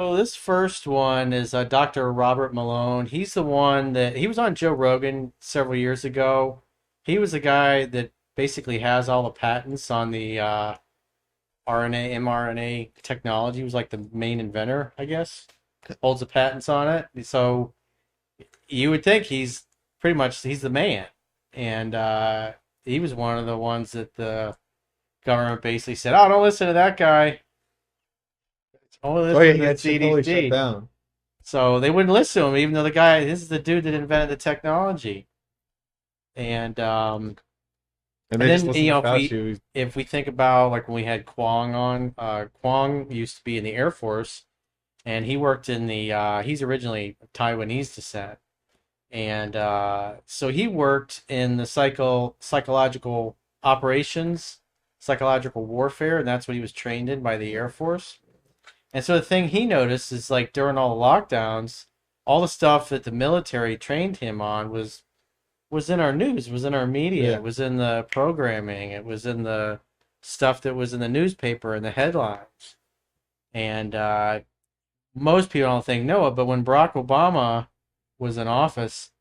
So this first one is Dr. Robert Malone. He's the one that he was on Joe Rogan several years ago. He was the guy that basically has all the patents on the RNA, mRNA technology. He was like the main inventor, I guess. Holds the patents on it. So you would think he's the man. And he was one of the ones that the government basically said, "Oh, don't listen to that guy. Only Oh yeah, listen he to the got totally shut CDC." down. So they wouldn't listen to him, even though this is the dude that invented the technology. And And and they just then listened to Fauci. if we think about like when we had Kwong on, Kwong used to be in the Air Force, and he worked in the he's originally of Taiwanese descent, and so he worked in the psychological operations, psychological warfare, and that's what he was trained in by the Air Force. And so the thing he noticed is like during all the lockdowns, all the stuff that the military trained him on was in our news, was in our media, Yeah. it was in the programming, it was in the stuff that was in the newspaper and the headlines. And most people don't think Noah, but when Barack Obama was in office,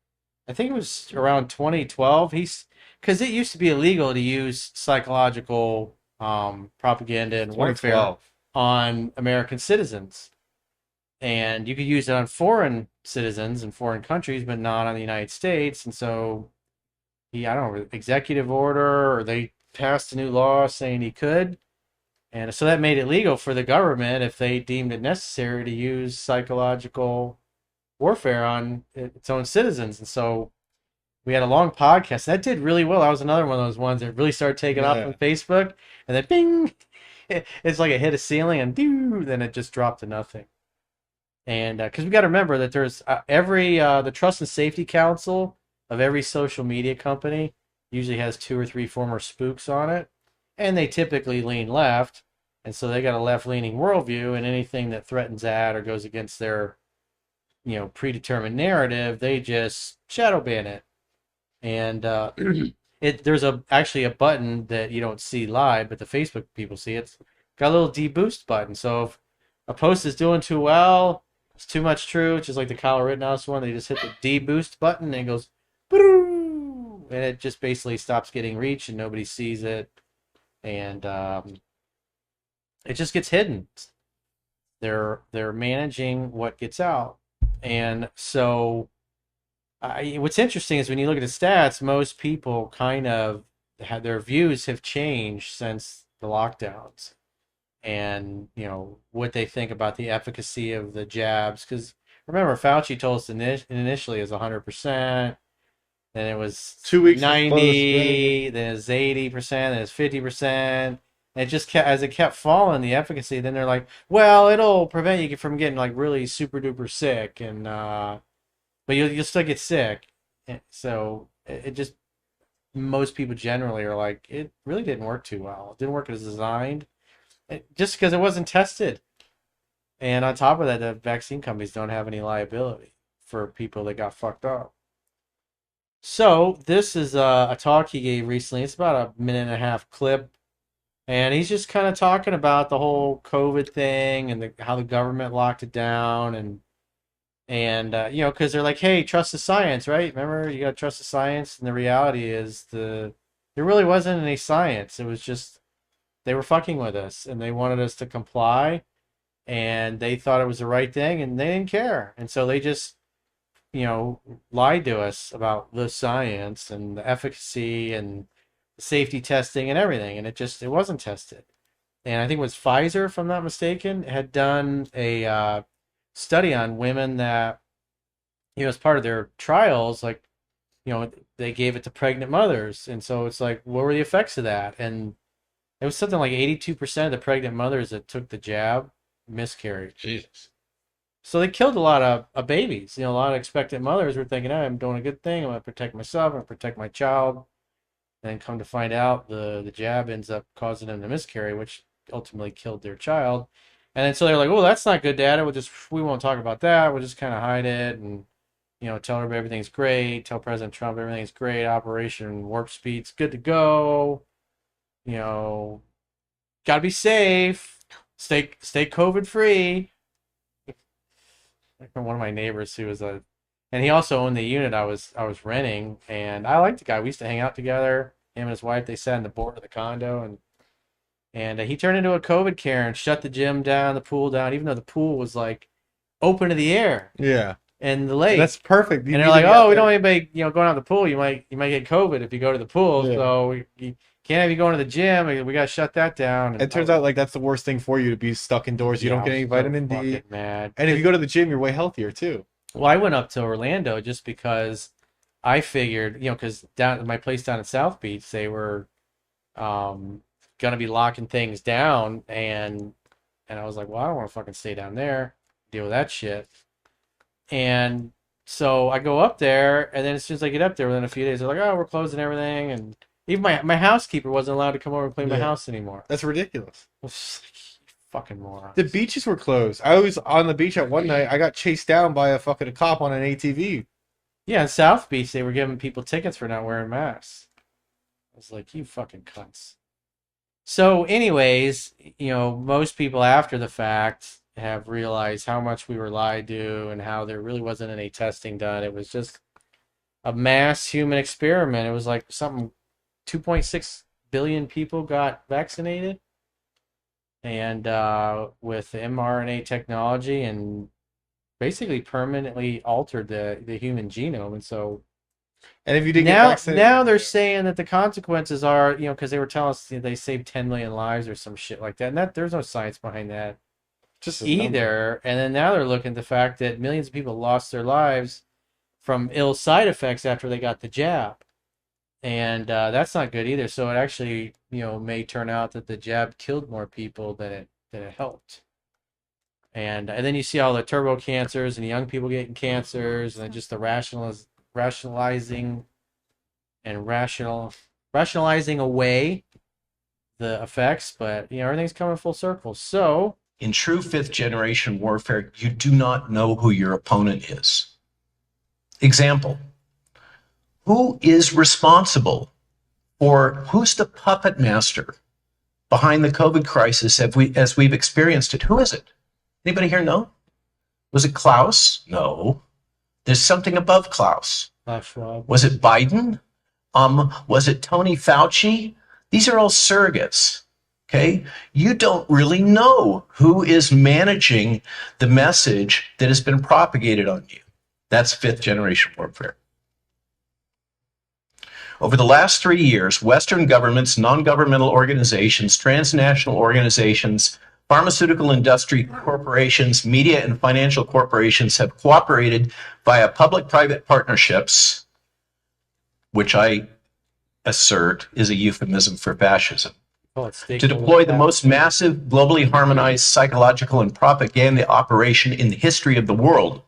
I think it was around 2012. He's because it used to be illegal to use psychological propaganda and warfare 2012. on American citizens, and you could use it on foreign citizens in foreign countries, but not on the United States. And so I don't know, executive order, or they passed a new law saying he could. And so that made it legal for the government, if they deemed it necessary, to use psychological warfare on its own citizens. And so we had a long podcast that did really well. That was another one of those ones that really started taking off on Yeah. Facebook, and then bing, it's like it hit a ceiling, and doo, then it just dropped to nothing. And because we got to remember that there's every the Trust and Safety Council of every social media company usually has two or three former spooks on it, and they typically lean left, and so they got a left-leaning worldview, and anything that threatens that or goes against their predetermined narrative, they just shadow ban it. And there's actually a button that you don't see live, but the Facebook people see it. It's got a little deboost button. So if a post is doing too well, it's too much true, just like the Kyle Rittenhouse one, they just hit the deboost button and it goes, and it just basically stops getting reach and nobody sees it, and it just gets hidden. They're managing what gets out, and so what's interesting is when you look at the stats, most people kind of have their views have changed since the lockdowns, and what they think about the efficacy of the jabs. Because remember, Fauci told us initially it was 100%, then it was 2 weeks was supposed to spread. 90, then it was 80%, then it was 50%. And it just kept, as it kept falling, the efficacy. Then they're like, well, it'll prevent you from getting like really super duper sick, and but you'll still get sick. So it just, most people generally are like, it really didn't work too well. It didn't work as designed, just because it wasn't tested. And on top of that, the vaccine companies don't have any liability for people that got fucked up. So this is a talk he gave recently. It's about a minute and a half clip, and he's just kind of talking about the whole COVID thing and how the government locked it down, and because they're like, hey, trust the science, right? Remember, you got to trust the science, and the reality is there really wasn't any science. It was just they were fucking with us, and they wanted us to comply, and they thought it was the right thing, and they didn't care, and so they just lied to us about the science and the efficacy and the safety testing and everything, and it wasn't tested. And I think it was Pfizer, if I'm not mistaken, had done a study on women that as part of their trials, like they gave it to pregnant mothers, and so it's like, what were the effects of that? And it was something like 82% of the pregnant mothers that took the jab miscarried. Jesus. So they killed a lot of babies. A lot of expectant mothers were thinking, hey, I'm doing a good thing. I'm going to protect myself. I'm going to protect my child. And come to find out, the jab ends up causing them to miscarry, which ultimately killed their child. And then so they're like, oh, that's not good data. We won't talk about that. We'll just kind of hide it, and tell everybody everything's great. Tell President Trump everything's great. Operation Warp Speed's good to go. You know, Got to be safe. Stay COVID free. one of my neighbors who was a, and he also owned the unit I was renting, and I liked the guy. We used to hang out together. Him and his wife, they sat in the board of the condo, and he turned into a COVID Karen, shut the gym down, the pool down, even though the pool was like open to the air Yeah. and the And that's lake. perfect. You And need they're to like, be out oh, we don't there. want anybody, going out to the pool. You might get COVID if you go to the pool. Yeah. So you can't have you going to the gym. We got to shut that down. And It turns out like that's the worst thing for you to be stuck indoors. You yeah, don't I get was any so vitamin D. fucking mad. And if you go to the gym, you're way healthier too. Well, I went up to Orlando just because I figured, because down my place down in South Beach, they were um, gonna be locking things down, and I was like, well, I don't want to fucking stay down there, deal with that shit. And so I go up there, and then as soon as I get up there, within a few days, they're like, oh, we're closing everything, and even my housekeeper wasn't allowed to come over and clean my Yeah. house anymore. That's ridiculous. I was just like, you fucking moron. The beaches were closed. I was on the beach at one night. I got chased down by a fucking cop on an ATV. Yeah, in South Beach, they were giving people tickets for not wearing masks. I was like, you fucking cunts. So, anyways, most people after the fact have realized how much we were lied to and how there really wasn't any testing done. It was just a mass human experiment. It was like something 2.6 billion people got vaccinated, and with mRNA technology, and basically permanently altered the human genome. And so And if you didn't get now, vaccinated, now they're saying that the consequences are, because they were telling us they saved 10 million lives or some shit like that. And there's no science behind that just a number. either. And then now they're looking at the fact that millions of people lost their lives from ill side effects after they got the jab. And that's not good either. So it actually, may turn out that the jab killed more people than it helped. And then you see all the turbo cancers and young people getting cancers, and then just the rationalizing and rationalizing away the effects, but everything's coming full circle. So in true fifth generation warfare, you do not know who your opponent is. Example, who is responsible, or who's the puppet master behind the COVID crisis as we've experienced it? Who is it? Anybody here know? Was it Klaus? No. There's something above Klaus. Was it Biden? Was it Tony Fauci? These are all surrogates. Okay? You don't really know who is managing the message that has been propagated on you. That's fifth generation warfare. Over the last 3 years, Western governments, non-governmental organizations, transnational organizations, pharmaceutical industry corporations, media and financial corporations have cooperated via public-private partnerships, which I assert is a euphemism for fascism, to deploy the most massive, globally harmonized psychological and propaganda operation in the history of the world.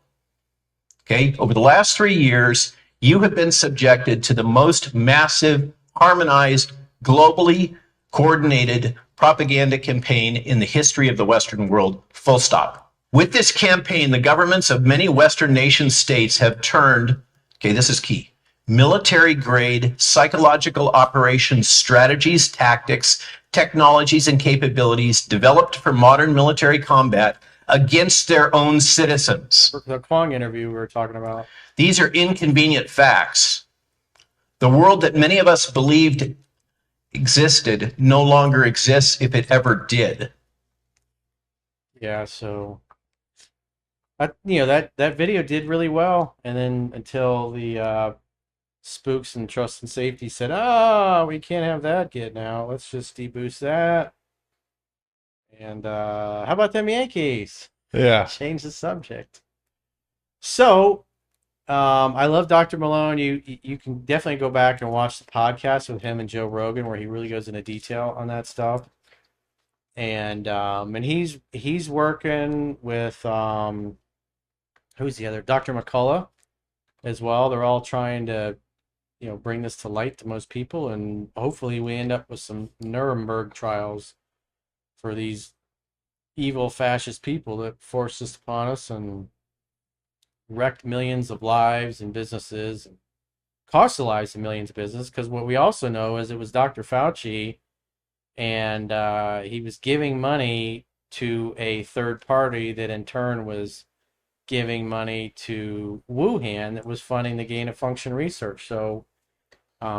Okay, over the last 3 years, you have been subjected to the most massive, harmonized, globally coordinated propaganda campaign in the history of the Western world, full stop. With this campaign, the governments of many Western nation states have turned, okay, this is key, military-grade psychological operations strategies, tactics, technologies, and capabilities developed for modern military combat against their own citizens. The Kwong interview we were talking about. These are inconvenient facts. The world that many of us believed existed no longer exists, if it ever did. Yeah, so that video did really well, and then until the spooks and trust and safety said, "Oh, we can't have that get now. Let's just deboost that." And how about them Yankees? Yeah. Change the subject. So, I love Dr. Malone. You can definitely go back and watch the podcast with him and Joe Rogan, where he really goes into detail on that stuff. And he's working with who's the other, Dr. McCullough as well. They're all trying to bring this to light to most people, and hopefully we end up with some Nuremberg trials for these evil fascist people that forced this upon us and wrecked millions of lives and businesses, and cost the lives of millions of businesses. Because what we also know is it was Dr. Fauci, and he was giving money to a third party that in turn was giving money to Wuhan that was funding the gain of function research. So,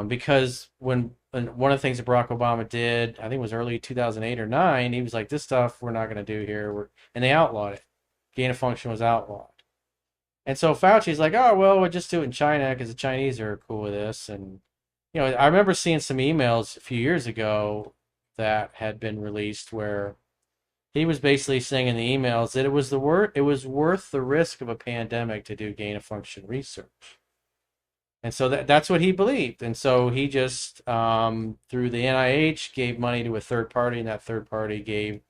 because and one of the things that Barack Obama did, I think it was early 2008 or 9, he was like, this stuff we're not going to do here. And they outlawed it. Gain of function was outlawed. And so Fauci's like, oh, well, we'll just do it in China because the Chinese are cool with this. And, I remember seeing some emails a few years ago that had been released where he was basically saying in the emails that it was worth the risk of a pandemic to do gain of function research. And so that's what he believed. And so he just, through the NIH, gave money to a third party, and that third party gave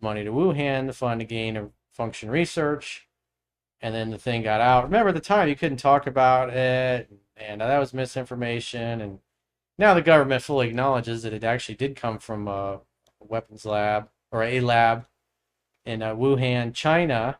money to Wuhan to fund the gain of function research. And then the thing got out. Remember, at the time, you couldn't talk about it, and that was misinformation. And now the government fully acknowledges that it actually did come from a weapons lab or a lab in Wuhan, China,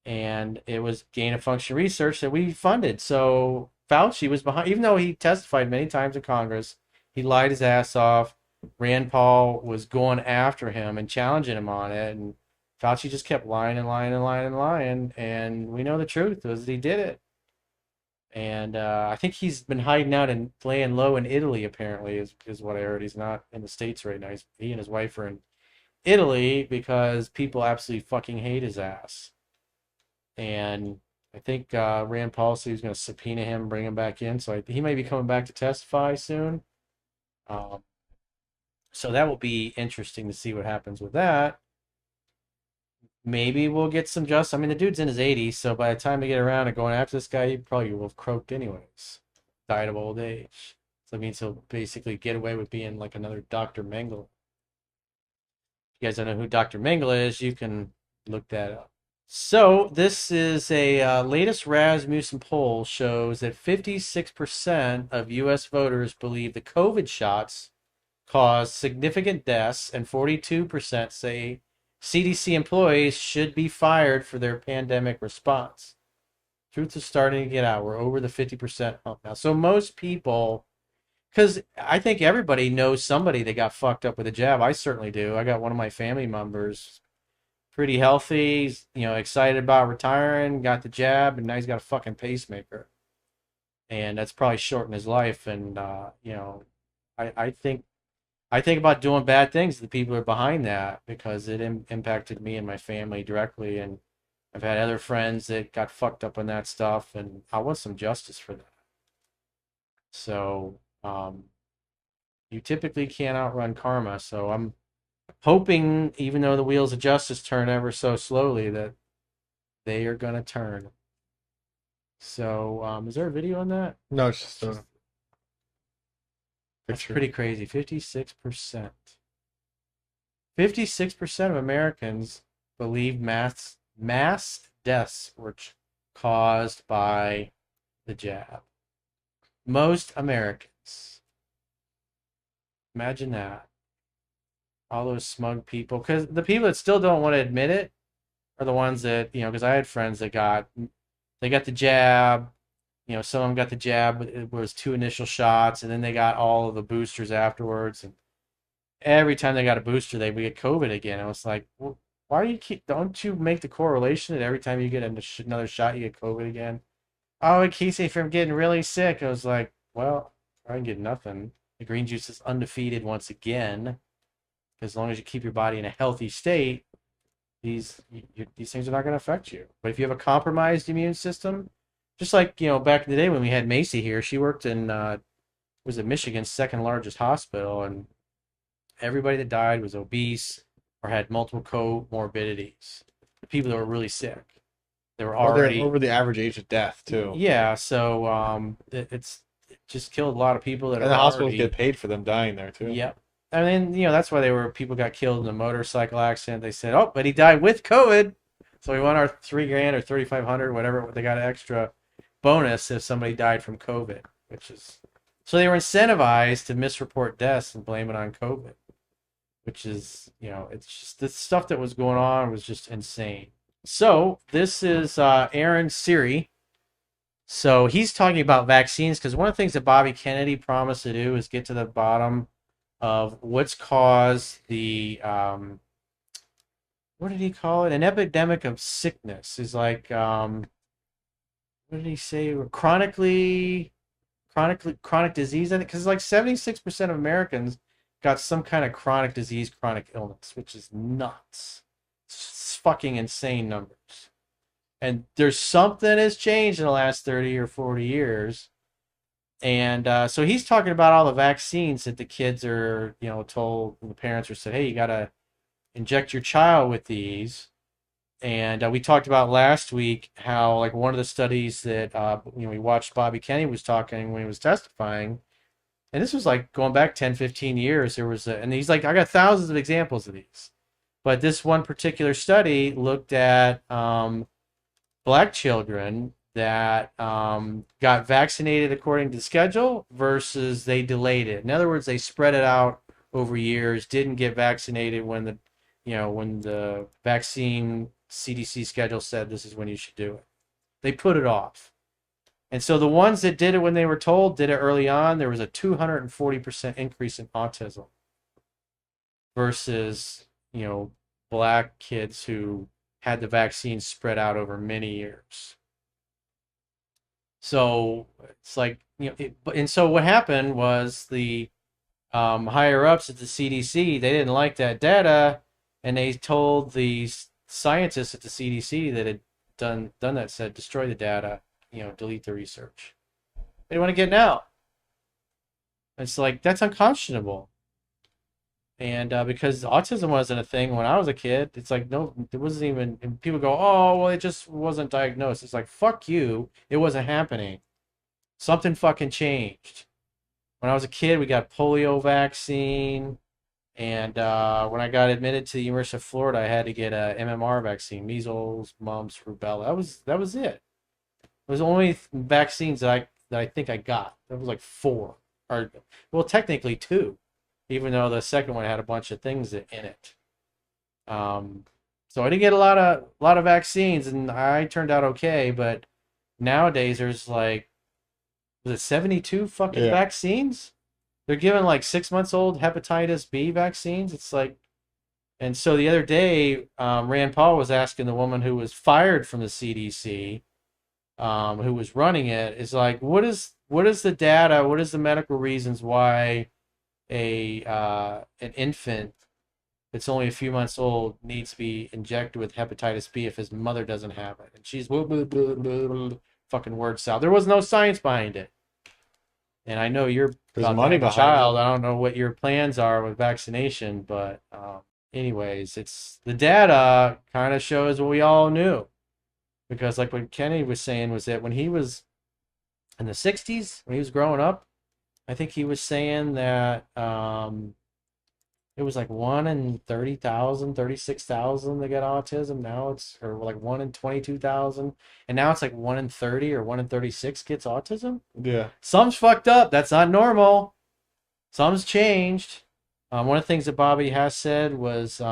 and it was gain of function research that we funded. So Fauci was behind, even though he testified many times in Congress, he lied his ass off. Rand Paul was going after him and challenging him on it, and Fauci just kept lying and lying and lying and lying, and we know the truth was he did it. And I think he's been hiding out and laying low in Italy, apparently, is what I heard. He's not in the States right now. He and his wife are in Italy because people absolutely fucking hate his ass. And I think Rand Paul said he was going to subpoena him, bring him back in. So he may be coming back to testify soon. Um, so that will be interesting to see what happens with that. Maybe we'll get some justice. I mean, the dude's in his 80s, so by the time we get around to going after this guy, he probably will have croaked anyways. Died of old age. So that means he'll basically get away with being like another Dr. Mengele. If you guys don't know who Dr. Mengele is, you can look that up. So this is a latest Rasmussen poll shows that 56% of U.S. voters believe the COVID shots caused significant deaths, and 42% say CDC employees should be fired for their pandemic response. Truth is starting to get out. We're over the 50% hump now. So most people, because I think everybody knows somebody that got fucked up with a jab. I certainly do. I got one of my family members, pretty healthy, excited about retiring, got the jab, and now he's got a fucking pacemaker. And that's probably shortened his life. And, I think about doing bad things to the people who are behind that because it impacted me and my family directly. And I've had other friends that got fucked up on that stuff, and I want some justice for that. So, you typically can't outrun karma. So I'm hoping, even though the wheels of justice turn ever so slowly, that they are going to turn. So, is there a video on that? No, it's just a That's picture. pretty crazy. 56%. 56% of Americans believe mass deaths were caused by the jab. Most Americans. Imagine that. All those smug people. Because the people that still don't want to admit it are the ones that, because I had friends that got the jab. Some of them got the jab, but it was 2 initial shots, and then they got all of the boosters afterwards. And every time they got a booster, they would get COVID again. I was like, well, why do don't you make the correlation that every time you get another shot, you get COVID again? Oh, it keeps me from getting really sick. I was like, well, I didn't get nothing. The green juice is undefeated once again. As long as you keep your body in a healthy state, these things are not going to affect you. But if you have a compromised immune system, just like, back in the day when we had Macy here, she worked in, was it Michigan's second largest hospital, and everybody that died was obese or had multiple comorbidities. The people that were really sick. They were Well, they're already over the average age of death too. Yeah, so it just killed a lot of people that And are the hospitals already. get paid for them dying there too. Yep. I mean, that's why people got killed in a motorcycle accident. They said, oh, but he died with COVID. So we want our $3,000 or $3,500, whatever. They got an extra bonus if somebody died from COVID, so they were incentivized to misreport deaths and blame it on COVID, which is, it's just the stuff that was going on was just insane. So this is Aaron Siri. So he's talking about vaccines because one of the things that Bobby Kennedy promised to do is get to the bottom of what's caused the what did he call it? An epidemic of sickness is like, what did he say? Chronic disease. I think because like 76% of Americans got some kind of chronic disease, chronic illness, which is nuts. It's fucking insane numbers. And there's something has changed in the last 30 or 40 years. And so he's talking about all the vaccines that the kids are, told, the parents are said, hey, you got to inject your child with these. And we talked about last week how, like, one of the studies that, we watched Bobby Kennedy was talking when he was testifying. And this was like going back 10, 15 years. There was and he's like, I got thousands of examples of these. But this one particular study looked at black children that got vaccinated according to schedule versus they delayed it. In other words, they spread it out over years, didn't get vaccinated when the vaccine CDC schedule said this is when you should do it. They put it off. And so the ones that did it when they were told did it early on. There was a 240% increase in autism versus, black kids who had the vaccine spread out over many years. So it's like, and so what happened was the higher ups at the CDC, they didn't like that data, and they told the scientists at the CDC that had done that, said destroy the data, delete the research. They want to get it out. It's like, that's unconscionable. And because autism wasn't a thing when I was a kid, it's like, no, it wasn't even, and people go, oh, well, it just wasn't diagnosed. It's like, fuck you, it wasn't happening. Something fucking changed. When I was a kid, we got polio vaccine. And when I got admitted to the University of Florida, I had to get a MMR vaccine, measles, mumps, rubella. That was it. It was the only vaccines that I think I got. That was like 4, or well, technically 2, even though the second one had a bunch of things in it. So I didn't get a lot of vaccines, and I turned out okay. But nowadays, there's like, was it 72 fucking vaccines? They're giving like 6 months old hepatitis B vaccines. It's like, and so the other day, Rand Paul was asking the woman who was fired from the CDC, who was running it, is like, what is the data? What is the medical reasons why an infant that's only a few months old needs to be injected with hepatitis B if his mother doesn't have it? And she's blah, blah, blah, blah, blah, fucking word salad. There was no science behind it. And I know you're There's money behind child. it. I don't know what your plans are with vaccination, but anyways, it's the data kind of shows what we all knew. Because like what Kenny was saying was that when he was in the 60s, when he was growing up, I think he was saying that it was like 1 in 30,000, 36,000 that get autism. Now it's, or like 1 in 22,000. And now it's like 1 in 30 or 1 in 36 gets autism. Yeah. Some's fucked up. That's not normal. Some's changed. One of the things that Bobby has said was it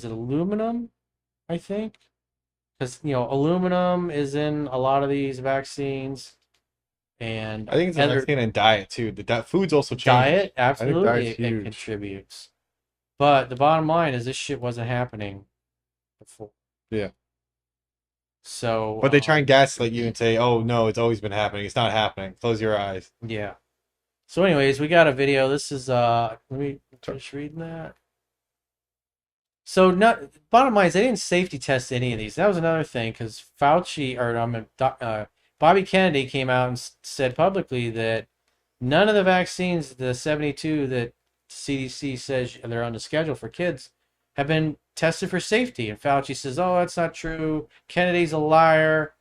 aluminum? I think. Because, aluminum is in a lot of these vaccines. And I think it's a vaccine and diet too. Food's also changed. Diet, absolutely, diet's it huge. contributes. But the bottom line is this shit wasn't happening before. Yeah. So. But they try and gaslight you and say, "Oh no, it's always been happening. It's not happening. Close your eyes." Yeah. So, anyways, we got a video. This is let me finish reading that. So, bottom line is they didn't safety test any of these. That was another thing because Fauci or Bobby Kennedy came out and said publicly that none of the vaccines, the 72 that CDC says they're on the schedule for kids, have been tested for safety. And Fauci says, oh, that's not true. Kennedy's a liar.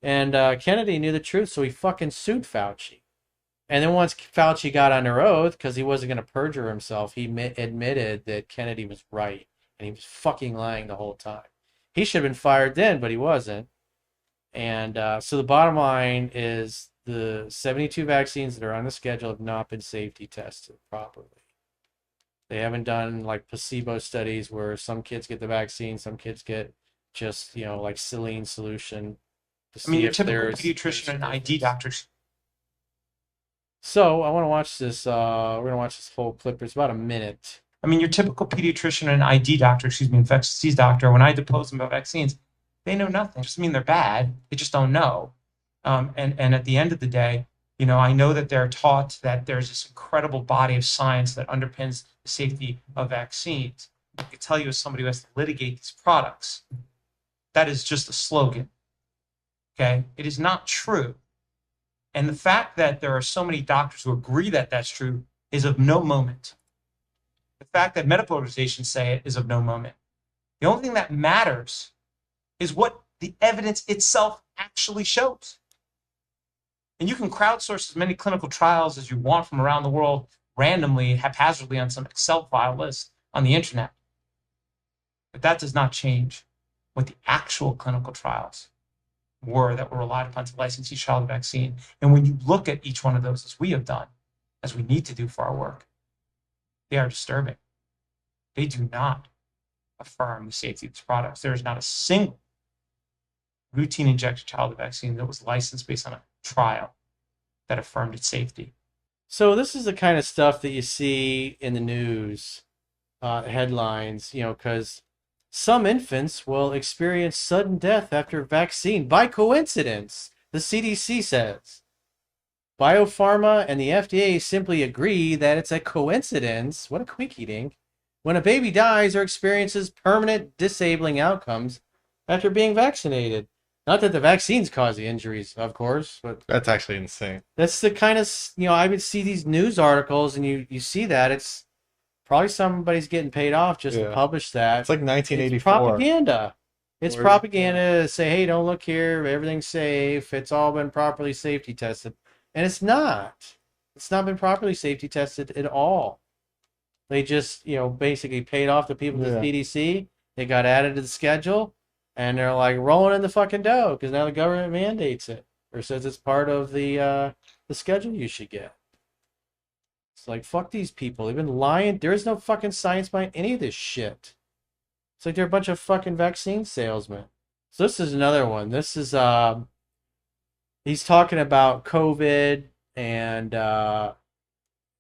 And Kennedy knew the truth, so he fucking sued Fauci. And then once Fauci got under oath, because he wasn't going to perjure himself, he admitted that Kennedy was right. And he was fucking lying the whole time. He should have been fired then, but he wasn't. And so the bottom line is the 72 vaccines that are on the schedule have not been safety tested properly. They haven't done like placebo studies where some kids get the vaccine, some kids get just, like saline solution. I mean, your typical pediatrician and ID doctors. So I want to watch this. We're going to watch this whole clip. It's about a minute. I mean, your typical pediatrician and ID doctor, infectious disease doctor, when I depose them about vaccines, they know nothing. It doesn't mean they're bad. They just don't know. And at the end of the day, I know that they're taught that there's this incredible body of science that underpins the safety of vaccines. I can tell you as somebody who has to litigate these products, that is just a slogan. Okay? It is not true. And the fact that there are so many doctors who agree that that's true is of no moment. The fact that medical organizations say it is of no moment. The only thing that matters is what the evidence itself actually shows. And you can crowdsource as many clinical trials as you want from around the world randomly, haphazardly on some Excel file list on the internet. But that does not change what the actual clinical trials were that were relied upon to license each child a vaccine. And when you look at each one of those, as we have done, as we need to do for our work, they are disturbing. They do not affirm the safety of these products. There is not a single routine injected child vaccine that was licensed based on a trial that affirmed its safety. So this is the kind of stuff that you see in the news headlines, because some infants will experience sudden death after vaccine by coincidence, the CDC says. Biopharma and the FDA simply agree that it's a coincidence, what a quickie dink, when a baby dies or experiences permanent disabling outcomes after being vaccinated. Not that the vaccines cause the injuries, of course, but That's actually insane. that's the kind of, I would see these news articles and you see that. It's probably somebody's getting paid off just to publish that. It's like 1984. It's propaganda. It's propaganda to say, hey, don't look here, everything's safe. It's all been properly safety tested. And it's not. It's not been properly safety tested at all. They just, basically paid off the people at the CDC. They got added to the schedule. And they're like rolling in the fucking dough because now the government mandates it or says it's part of the schedule you should get. It's like, fuck these people. They've been lying. There is no fucking science behind any of this shit. It's like they're a bunch of fucking vaccine salesmen. So this is another one. This is he's talking about COVID and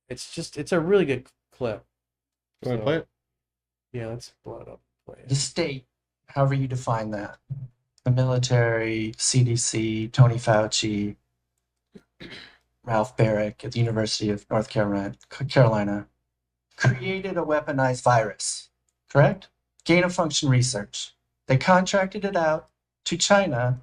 it's a really good clip. You want to play it? Yeah, let's blow it up. Play it. The state, however you define that, the military, CDC, Tony Fauci, Ralph Barrick at the University of North Carolina, created a weaponized virus, correct? Gain-of-function research. They contracted it out to China,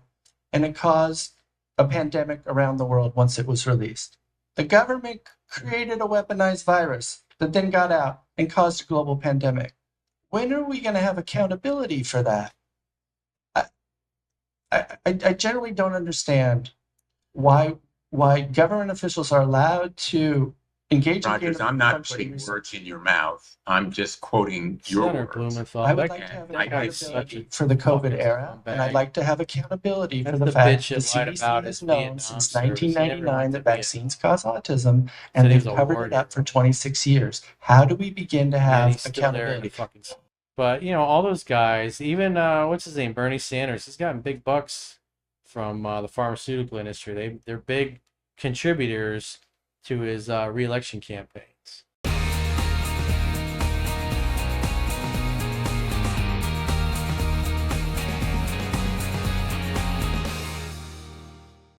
and it caused a pandemic around the world once it was released. The government created a weaponized virus that then got out and caused a global pandemic. When are we going to have accountability for that? I generally don't understand why government officials are allowed to engage Rogers, I'm not putting words in your mouth. I'm just quoting your Senator words. Blumenthal. I would like to have accountability for the COVID era, and I'd like to have accountability for the fact that the CDC has known since 1999 that vaccines cause autism, and they've covered it up for 26 years. How do we begin to have accountability? But, all those guys, even, what's his name, Bernie Sanders, he's gotten big bucks from the pharmaceutical industry. They're big contributors to his re-election campaign.